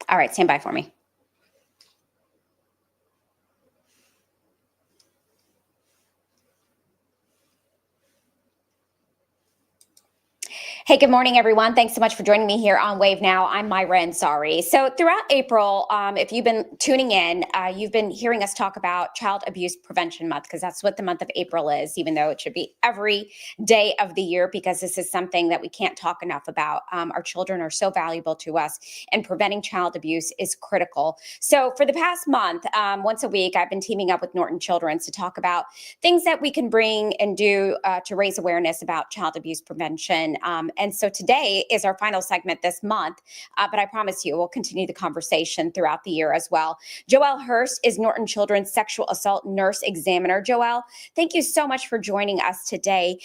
All right, stand by for me. Hey, good morning, everyone. Thanks so much for joining me here on Wave Now. I'm Myra Ansari. So throughout April, if you've been tuning in, you've been hearing us talk about Child Abuse Prevention Month, because that's what the month of April is, even though it should be every day of the year, because this is something that we can't talk enough about. Our children are so valuable to us, and preventing child abuse is critical. So for the past month, once a week, I've been teaming up with Norton Children's to talk about things that we can bring and do to raise awareness about child abuse prevention. And so today is our final segment this month, but I promise you we'll continue the conversation throughout the year as well. Joelle Hurst is Norton Children's sexual assault nurse examiner. Joelle, thank you so much for joining us today.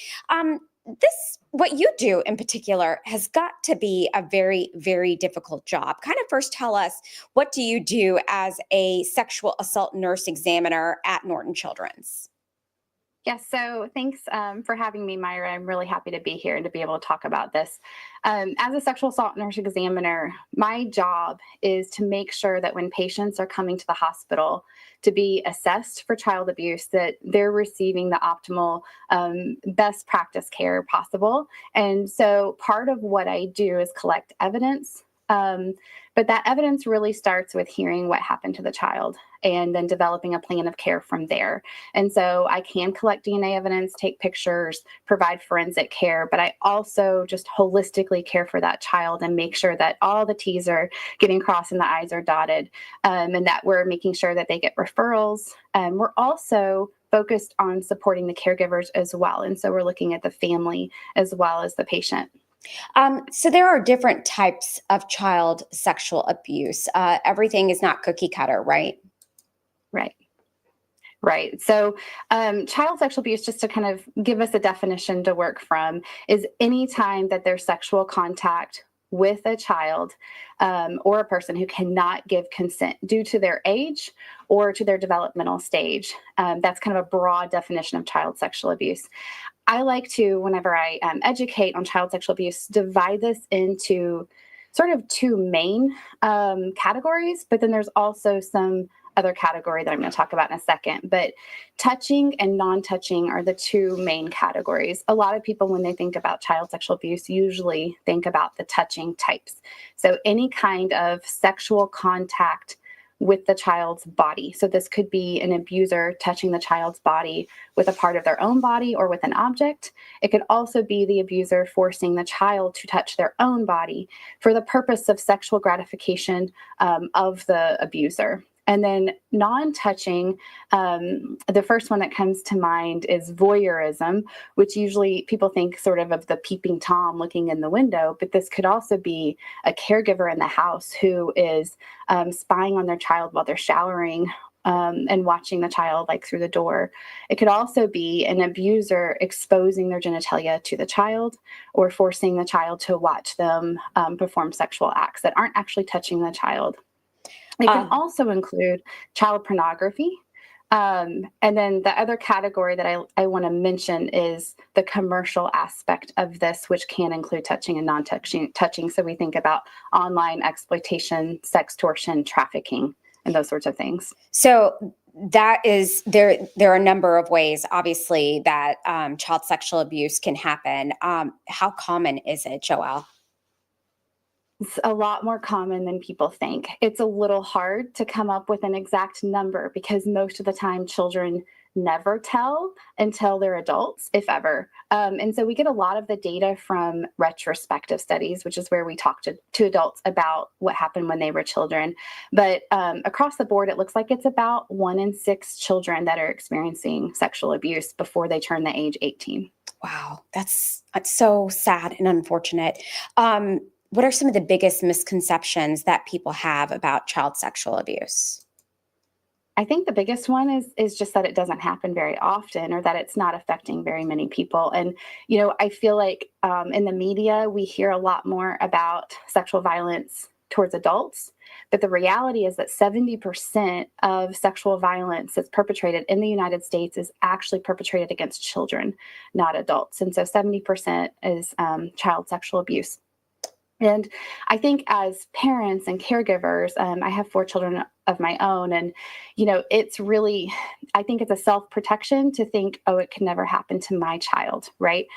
What you do in particular has got to be a very, very difficult job. Kind of first tell us, what do you do as a sexual assault nurse examiner at Norton Children's? Yes, so thanks for having me, Myra. I'm really happy to be here and to be able to talk about this. As a sexual assault nurse examiner, my job is to make sure that when patients are coming to the hospital to be assessed for child abuse, that they're receiving the optimal best practice care possible. And so part of what I do is collect evidence. But that evidence really starts with hearing what happened to the child and then developing a plan of care from there. And so I can collect DNA evidence, take pictures, provide forensic care, but I also just holistically care for that child and make sure that all the T's are getting crossed and the I's are dotted, and that we're making sure that they get referrals. We're also focused on supporting the caregivers as well. And so we're looking at the family as well as the patient. So there are different types of child sexual abuse. Everything is not cookie cutter, right? Right. Right. So child sexual abuse, just to kind of give us a definition to work from, is any time that there's sexual contact with a child or a person who cannot give consent due to their age or to their developmental stage. That's kind of a broad definition of child sexual abuse. I like to, whenever I educate on child sexual abuse, divide this into sort of two main categories, but then there's also some other category that I'm going to talk about in a second. But touching and non-touching are the two main categories. A lot of people, when they think about child sexual abuse, usually think about the touching types. So any kind of sexual contact with the child's body. So this could be an abuser touching the child's body with a part of their own body or with an object. It could also be the abuser forcing the child to touch their own body for the purpose of sexual gratification of the abuser. And then non-touching, the first one that comes to mind is voyeurism, which usually people think sort of the peeping Tom looking in the window, but this could also be a caregiver in the house who is spying on their child while they're showering and watching the child like through the door. It could also be an abuser exposing their genitalia to the child or forcing the child to watch them perform sexual acts that aren't actually touching the child. It can also include child pornography. And then the other category that I want to mention is the commercial aspect of this, which can include touching and non-touching. So we think about online exploitation, sextortion, trafficking, and those sorts of things. So that is, there are a number of ways, obviously, that child sexual abuse can happen. How common is it, Joelle? It's a lot more common than people think. It's a little hard to come up with an exact number because most of the time children never tell until they're adults, if ever. And so we get a lot of the data from retrospective studies, which is where we talk to adults about what happened when they were children. But across the board, it looks like it's about 1 in 6 children that are experiencing sexual abuse before they turn the age 18. Wow, that's so sad and unfortunate. What are some of the biggest misconceptions that people have about child sexual abuse? I think the biggest one is just that it doesn't happen very often or that it's not affecting very many people. And, I feel like in the media, we hear a lot more about sexual violence towards adults. But the reality is that 70% of sexual violence that's perpetrated in the United States is actually perpetrated against children, not adults. And so 70% is child sexual abuse. And I think as parents and caregivers, I have 4 children of my own. And, it's really, I think it's a self protection to think, oh, it can never happen to my child, right?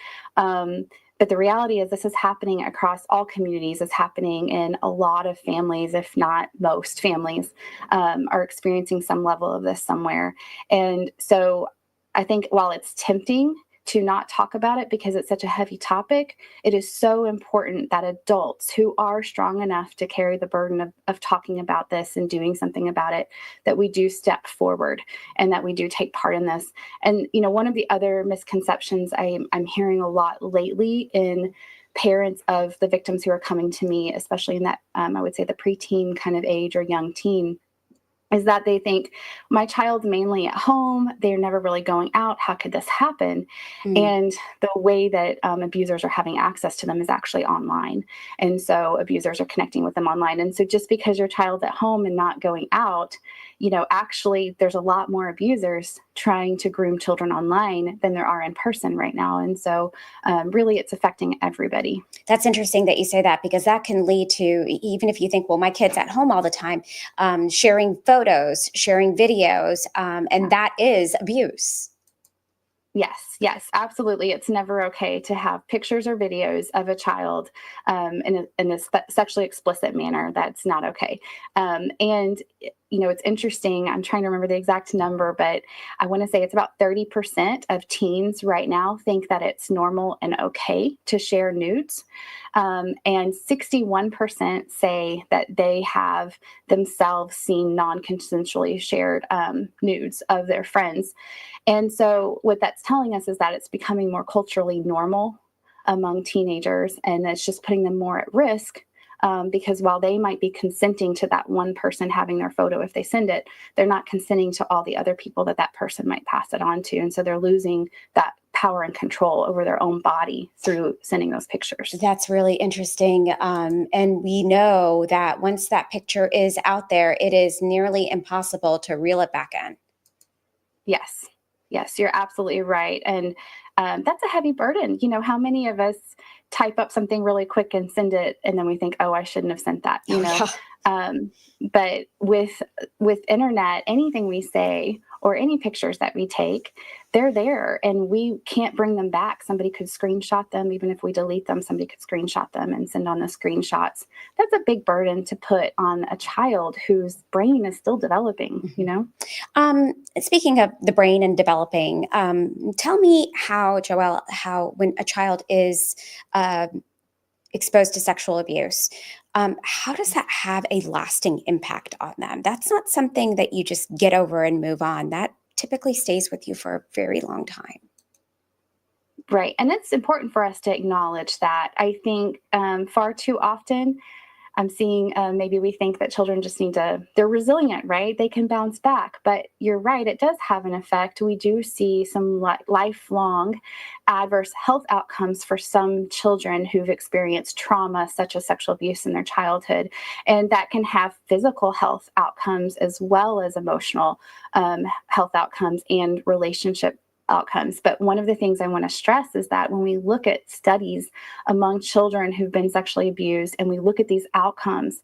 But the reality is, this is happening across all communities. It's happening in a lot of families, if not most families, are experiencing some level of this somewhere. And so I think while it's tempting to not talk about it because it's such a heavy topic, it is so important that adults who are strong enough to carry the burden of talking about this and doing something about it, that we do step forward and that we do take part in this. And, one of the other misconceptions I'm hearing a lot lately in parents of the victims who are coming to me, especially in that, I would say the preteen kind of age or young teen, is that they think my child's mainly at home. They're never really going out. How could this happen? Mm. And the way that abusers are having access to them is actually online. And so abusers are connecting with them online. And so just because your child's at home and not going out, actually there's a lot more abusers trying to groom children online than there are in person right now. And so really it's affecting everybody. That's interesting that you say that, because that can lead to, even if you think, well, my kid's at home all the time, sharing photos, sharing videos, and that is abuse. Yes, absolutely. It's never okay to have pictures or videos of a child in a sexually explicit manner. That's not okay. And it's interesting. I'm trying to remember the exact number, but I want to say it's about 30% of teens right now think that it's normal and okay to share nudes. And 61% say that they have themselves seen non-consensually shared nudes of their friends. And so what that's telling us is that it's becoming more culturally normal among teenagers, and it's just putting them more at risk. Because while they might be consenting to that one person having their photo if they send it, they're not consenting to all the other people that person might pass it on to. And so they're losing that power and control over their own body through sending those pictures. That's really interesting. And we know that once that picture is out there, it is nearly impossible to reel it back in. Yes, you're absolutely right. And that's a heavy burden. How many of us type up something really quick and send it, and then we think, oh, I shouldn't have sent that, But with internet, anything we say or any pictures that we take, they're there and we can't bring them back. Somebody could screenshot them. Even if we delete them, somebody could screenshot them and send on the screenshots. That's a big burden to put on a child whose brain is still developing, Speaking of the brain and developing, tell me how, Joelle, how when a child is exposed to sexual abuse, how does that have a lasting impact on them? That's not something that you just get over and move on. That typically stays with you for a very long time. Right. And it's important for us to acknowledge that. I think far too often I'm seeing maybe we think that children just they're resilient, right? They can bounce back. But you're right, it does have an effect. We do see some lifelong adverse health outcomes for some children who've experienced trauma, such as sexual abuse in their childhood. And that can have physical health outcomes as well as emotional health outcomes and relationship outcomes. But one of the things I want to stress is that when we look at studies among children who've been sexually abused and we look at these outcomes,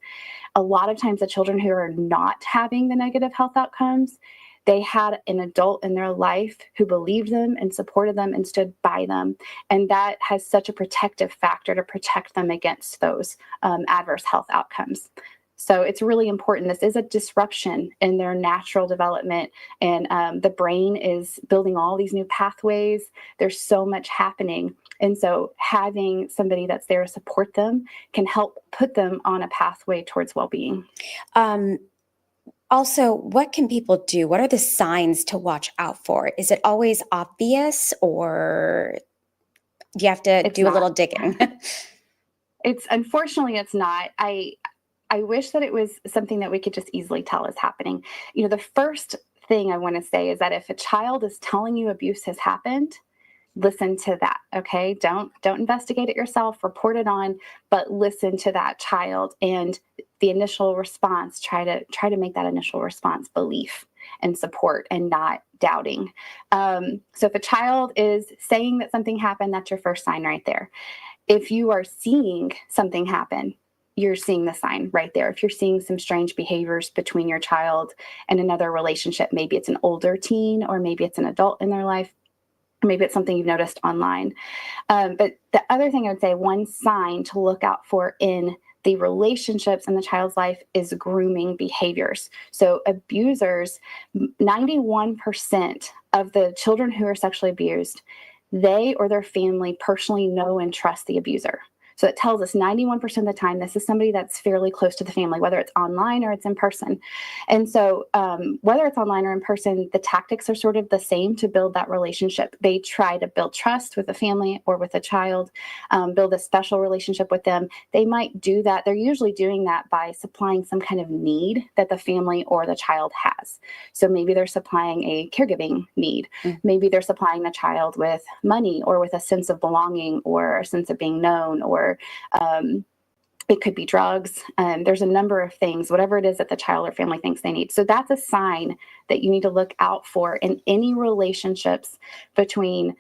a lot of times the children who are not having the negative health outcomes, they had an adult in their life who believed them and supported them and stood by them. And that has such a protective factor to protect them against those adverse health outcomes. So it's really important. This is a disruption in their natural development, and the brain is building all these new pathways. There's so much happening. And so having somebody that's there to support them can help put them on a pathway towards well-being. Also, what can people do? What are the signs to watch out for? Is it always obvious, or do you have to do a little digging? Unfortunately, it's not. I wish that it was something that we could just easily tell is happening. The first thing I want to say is that if a child is telling you abuse has happened, listen to that. Okay. Don't investigate it yourself, report it on, but listen to that child and the initial response. Try to make that initial response belief and support and not doubting. So if a child is saying that something happened, that's your first sign right there. if you are seeing something happen, you're seeing the sign right there. If you're seeing some strange behaviors between your child and another relationship, maybe it's an older teen or maybe it's an adult in their life, or maybe it's something you've noticed online. But the other thing I would say, one sign to look out for in the relationships in the child's life is grooming behaviors. So abusers, 91% of the children who are sexually abused, they or their family personally know and trust the abuser. So it tells us 91% of the time this is somebody that's fairly close to the family, whether it's online or it's in person. And so whether it's online or in person, the tactics are sort of the same to build that relationship. They try to build trust with a family or with a child, build a special relationship with them. They might do that. They're usually doing that by supplying some kind of need that the family or the child has. So maybe they're supplying a caregiving need. Maybe they're supplying the child with money or with a sense of belonging or a sense of being known, or it could be drugs. There's a number of things, whatever it is that the child or family thinks they need. So that's a sign that you need to look out for in any relationships between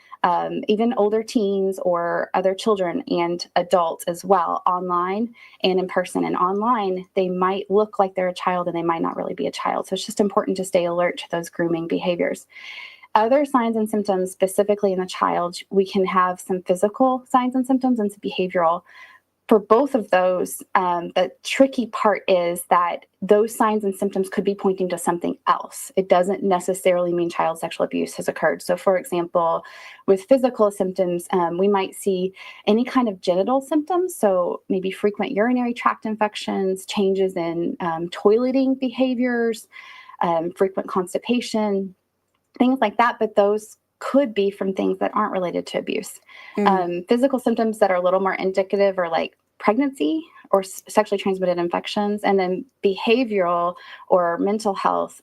even older teens or other children and adults as well, online and in person. And online, they might look like they're a child and they might not really be a child. So it's just important to stay alert to those grooming behaviors. Other signs and symptoms, specifically in the child, we can have some physical signs and symptoms and some behavioral. For both of those, the tricky part is that those signs and symptoms could be pointing to something else. It doesn't necessarily mean child sexual abuse has occurred. So, for example, with physical symptoms, we might see any kind of genital symptoms. So maybe frequent urinary tract infections, changes in toileting behaviors, frequent constipation, things like that. But those could be from things that aren't related to abuse. Physical symptoms that are a little more indicative are like pregnancy or sexually transmitted infections. And then behavioral or mental health,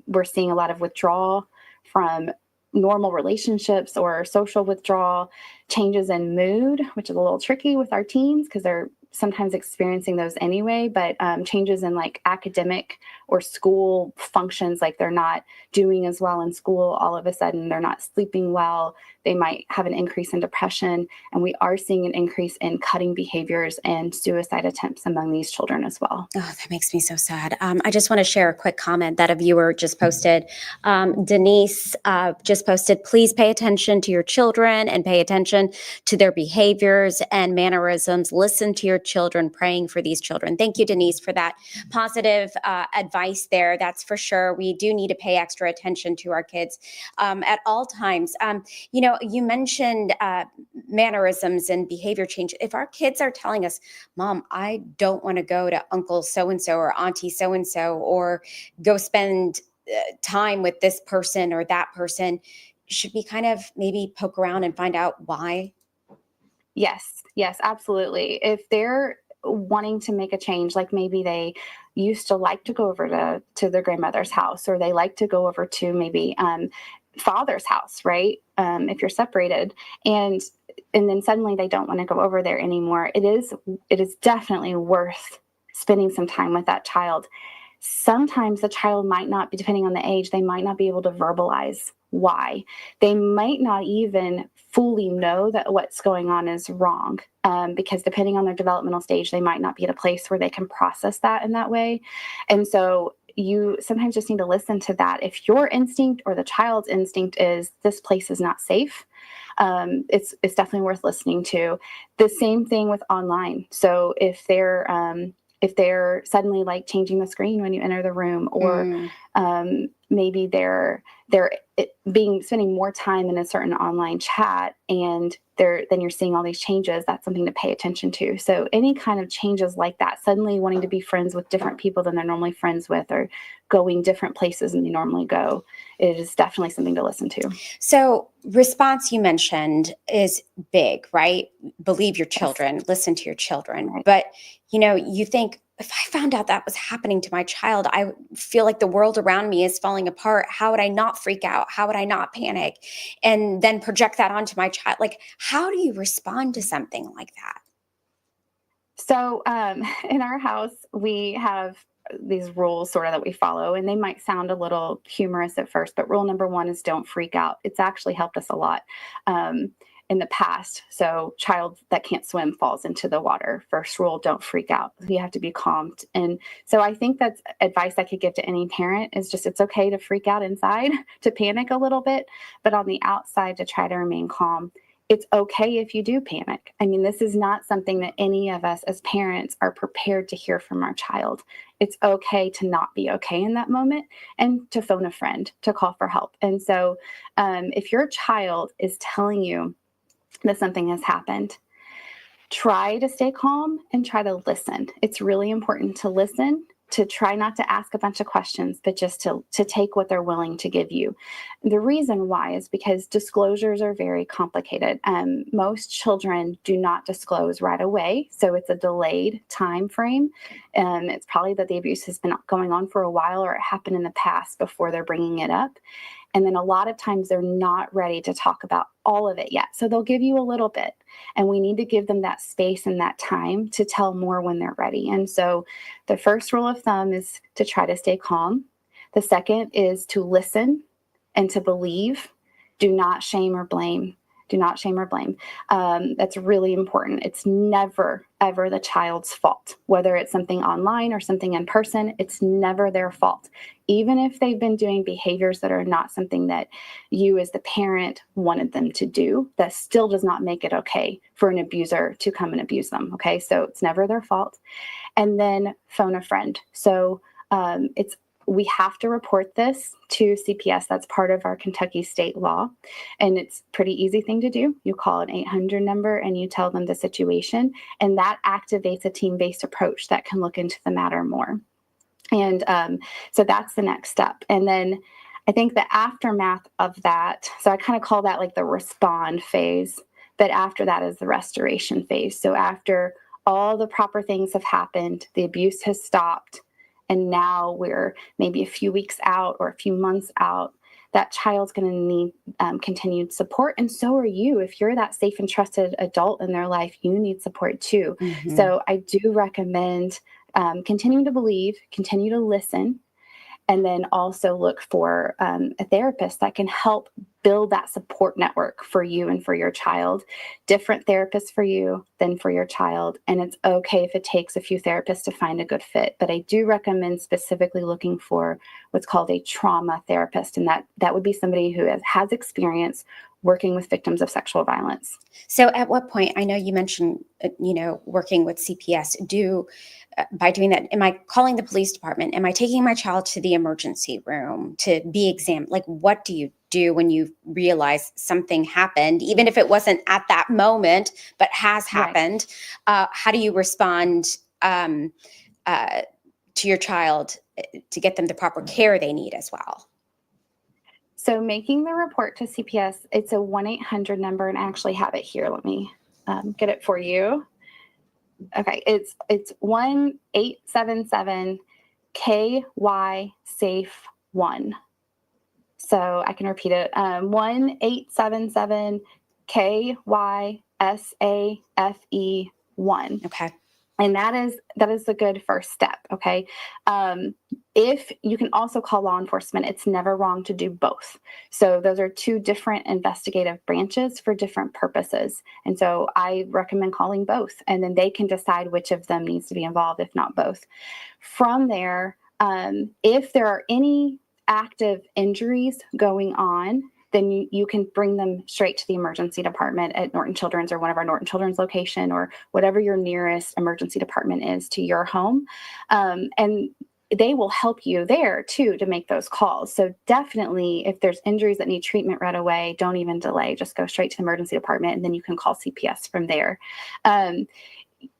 we're seeing a lot of withdrawal from normal relationships or social withdrawal, changes in mood, which is a little tricky with our teens because they're sometimes experiencing those anyway, but changes in like academic or school functions, like they're not doing as well in school all of a sudden, they're not sleeping well, they might have an increase in depression, and we are seeing an increase in cutting behaviors and suicide attempts among these children as well. Oh, that makes me so sad. I just want to share a quick comment that a viewer just posted. Denise just posted, please pay attention to your children and pay attention to their behaviors and mannerisms. Listen to your children, praying for these children. Thank you, Denise, for that positive advice there. That's for sure. We do need to pay extra attention to our kids at all times. You mentioned mannerisms and behavior change. If our kids are telling us, Mom, I don't want to go to Uncle so-and-so or Auntie so-and-so or go spend time with this person or that person, should we kind of maybe poke around and find out why? Yes, absolutely. If they're wanting to make a change, like maybe they used to like to go over to their grandmother's house, or they like to go over to maybe father's house, right? If you're separated, and then suddenly they don't want to go over there anymore, it is definitely worth spending some time with that child. Sometimes the child might not be, depending on the age, they might not be able to verbalize why. They might not even fully know that what's going on is wrong, because depending on their developmental stage, they might not be at a place where they can process that in that way. And so you sometimes just need to listen to that. If your instinct or the child's instinct is this place is not safe, it's definitely worth listening to. The same thing with online. So if they're suddenly like changing the screen when you enter the room, or maybe they're spending more time in a certain online chat, and then you're seeing all these changes, that's something to pay attention to. So any kind of changes like that, suddenly wanting to be friends with different people than they're normally friends with, or going different places than they normally go, it is definitely something to listen to. So response you mentioned is big, right? Believe your children, listen to your children. Right. But, you think, if I found out that was happening to my child, I feel like the world around me is falling apart. How would I not freak out? How would I not panic? And then project that onto my child? Like, how do you respond to something like that? So in our house, we have these rules sort of that we follow, and they might sound a little humorous at first, but rule number one is don't freak out. It's actually helped us a lot. in the past. So child that can't swim falls into the water. First rule, don't freak out. You have to be calmed. And so I think that's advice I could give to any parent is just, it's okay to freak out inside, to panic a little bit, but on the outside to try to remain calm. It's okay if you do panic. I mean, this is not something that any of us as parents are prepared to hear from our child. It's okay to not be okay in that moment and to phone a friend, to call for help. And so if your child is telling you that something has happened, try to stay calm and try to listen. It's really important to listen, to try not to ask a bunch of questions, but just to take what they're willing to give you. The reason why is because disclosures are very complicated. Most children do not disclose right away, so it's a delayed time frame. It's probably that the abuse has been going on for a while, or it happened in the past before they're bringing it up. And then a lot of times they're not ready to talk about all of it yet. So they'll give you a little bit, and we need to give them that space and that time to tell more when they're ready. And so the first rule of thumb is to try to stay calm. The second is to listen and to believe. Do not shame or blame. Do not shame or blame. That's really important. It's never, ever the child's fault. Whether it's something online or something in person, it's never their fault. Even if they've been doing behaviors that are not something that you as the parent wanted them to do, that still does not make it okay for an abuser to come and abuse them. Okay, so it's never their fault. And then phone a friend. So we have to report this to CPS. That's part of our Kentucky state law. And it's a pretty easy thing to do. You call an 800 number and you tell them the situation. And that activates a team-based approach that can look into the matter more. And so that's the next step. And then I think the aftermath of that, so I kind of call that like the respond phase, but after that is the restoration phase. So after all the proper things have happened, the abuse has stopped, and now we're maybe a few weeks out or a few months out, that child's going to need continued support. And so are you. If you're that safe and trusted adult in their life, you need support too. Mm-hmm. So I do recommend continuing to believe, continue to listen, and then also look for a therapist that can help build that support network for you and for your child. Different therapists for you than for your child. And it's okay if it takes a few therapists to find a good fit. But I do recommend specifically looking for what's called a trauma therapist. And that would be somebody who has experience working with victims of sexual violence. So at what point, I know you mentioned, working with CPS, by doing that, am I calling the police department? Am I taking my child to the emergency room to be examined? Like, what do you do when you realize something happened, even if it wasn't at that moment, but has happened? Right. How do you respond to your child to get them the proper care they need as well? So making the report to CPS, it's a 1-800 number, and I actually have it here. Let me get it for you. Okay, it's 1-877-KY-SAFE-1. So I can repeat it. 1-877-KY-SAFE-1. Okay. And that is a good first step. Okay. If you can also call law enforcement, it's never wrong to do both. So those are two different investigative branches for different purposes. And so I recommend calling both, and then they can decide which of them needs to be involved, if not both. From there, if there are any active injuries going on, then you can bring them straight to the emergency department at Norton Children's or one of our Norton Children's location, or whatever your nearest emergency department is to your home. And they will help you there too to make those calls. So definitely, if there's injuries that need treatment right away, don't even delay. Just go straight to the emergency department, and then you can call CPS from there.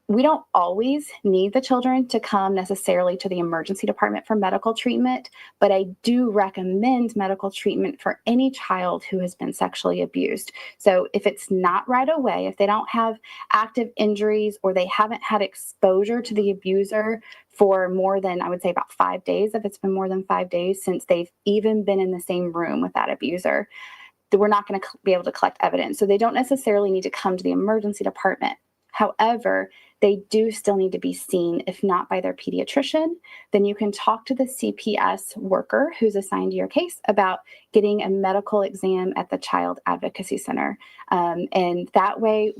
We don't always need the children to come necessarily to the emergency department for medical treatment, but I do recommend medical treatment for any child who has been sexually abused. So if it's not right away, if they don't have active injuries, or they haven't had exposure to the abuser for more than, I would say, about 5 days, if it's been more than 5 days since they've even been in the same room with that abuser, we're not going to be able to collect evidence. So they don't necessarily need to come to the emergency department. However, they do still need to be seen. If not by their pediatrician, then you can talk to the CPS worker who's assigned to your case about getting a medical exam at the Child Advocacy Center. And that way,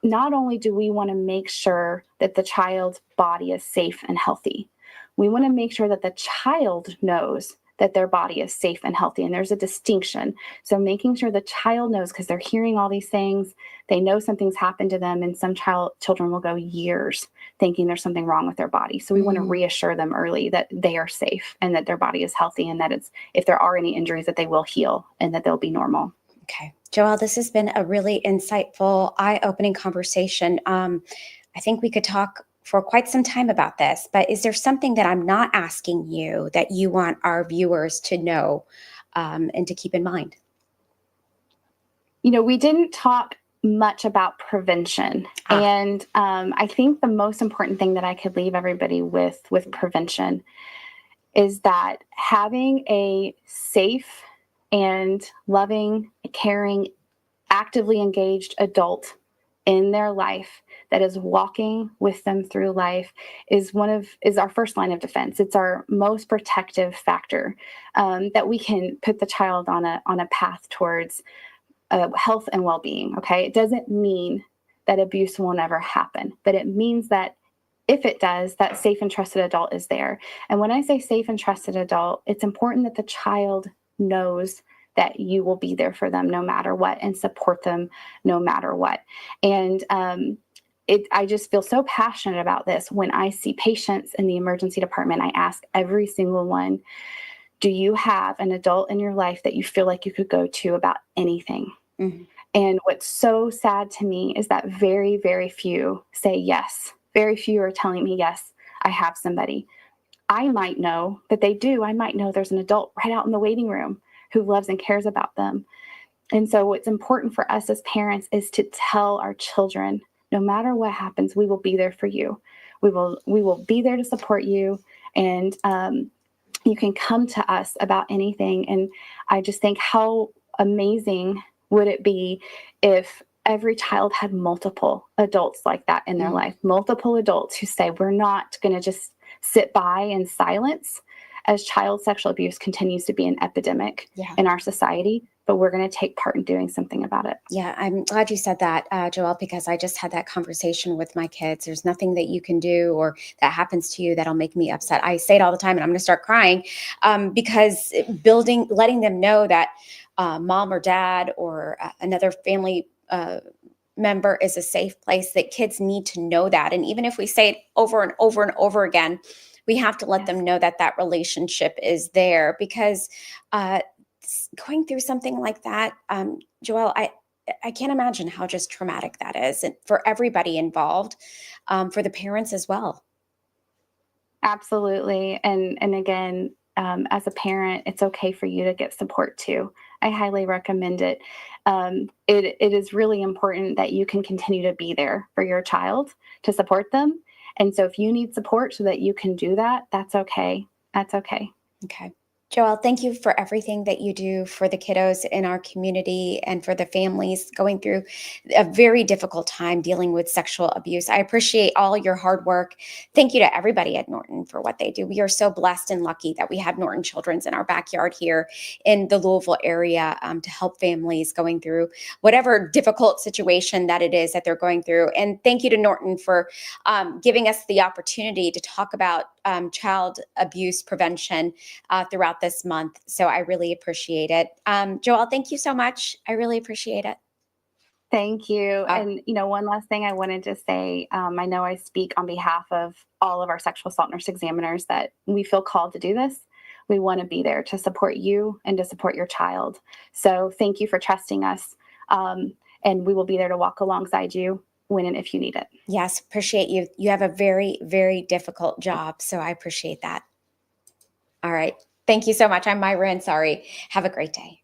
not only do we want to make sure that the child's body is safe and healthy, we want to make sure that the child knows that their body is safe and healthy. And there's a distinction. So making sure the child knows, because they're hearing all these things, they know something's happened to them, and some children will go years thinking there's something wrong with their body. So we want to reassure them early that they are safe and that their body is healthy, and that if there are any injuries, that they will heal and that they'll be normal. Okay. Joelle, this has been a really insightful, eye-opening conversation. I think we could talk for quite some time about this, but is there something that I'm not asking you that you want our viewers to know and to keep in mind? We didn't talk much about prevention. And I think the most important thing that I could leave everybody with prevention is that having a safe and loving, caring, actively engaged adult in their life that is walking with them through life is our first line of defense. It's our most protective factor, that we can put the child on a path towards health and well-being. Okay, it doesn't mean that abuse will never happen, but it means that if it does, that safe and trusted adult is there. And when I say safe and trusted adult, it's important that the child knows that you will be there for them no matter what and support them no matter what. And I just feel so passionate about this. When I see patients in the emergency department, I ask every single one, do you have an adult in your life that you feel like you could go to about anything? Mm-hmm. And what's so sad to me is that very, very few say yes. Very few are telling me, yes, I have somebody. I might know that they do. I might know there's an adult right out in the waiting room who loves and cares about them. And so what's important for us as parents is to tell our children, no matter what happens, we will be there for you. We will be there to support you. And you can come to us about anything. And I just think, how amazing would it be if every child had multiple adults like that in their life, multiple adults who say, we're not going to just sit by in silence as child sexual abuse continues to be an epidemic in our society, but we're going to take part in doing something about it. Yeah, I'm glad you said that, Joelle, because I just had that conversation with my kids. There's nothing that you can do or that happens to you that'll make me upset. I say it all the time, and I'm going to start crying because letting them know that mom or dad or another family member is a safe place, that kids need to know that. And even if we say it over and over and over again, we have to let them know that that relationship is there, because going through something like that, Joelle, I can't imagine how just traumatic that is, and for everybody involved, for the parents as well. Absolutely. And again, as a parent, it's okay for you to get support too. I highly recommend it. It is really important that you can continue to be there for your child to support them. And so if you need support so that you can do that, that's okay. That's okay. Okay. Joelle, thank you for everything that you do for the kiddos in our community and for the families going through a very difficult time dealing with sexual abuse. I appreciate all your hard work. Thank you to everybody at Norton for what they do. We are so blessed and lucky that we have Norton Children's in our backyard here in the Louisville area to help families going through whatever difficult situation that it is that they're going through. And thank you to Norton for giving us the opportunity to talk about child abuse prevention throughout this month. So I really appreciate it. Joelle, thank you so much. I really appreciate it. Thank you. And, one last thing I wanted to say, I know I speak on behalf of all of our sexual assault nurse examiners that we feel called to do this. We want to be there to support you and to support your child. So thank you for trusting us. And we will be there to walk alongside you when and if you need it. Yes, appreciate you. You have a very, very difficult job. So I appreciate that. All right. Thank you so much. I'm Myra Ansari. Have a great day.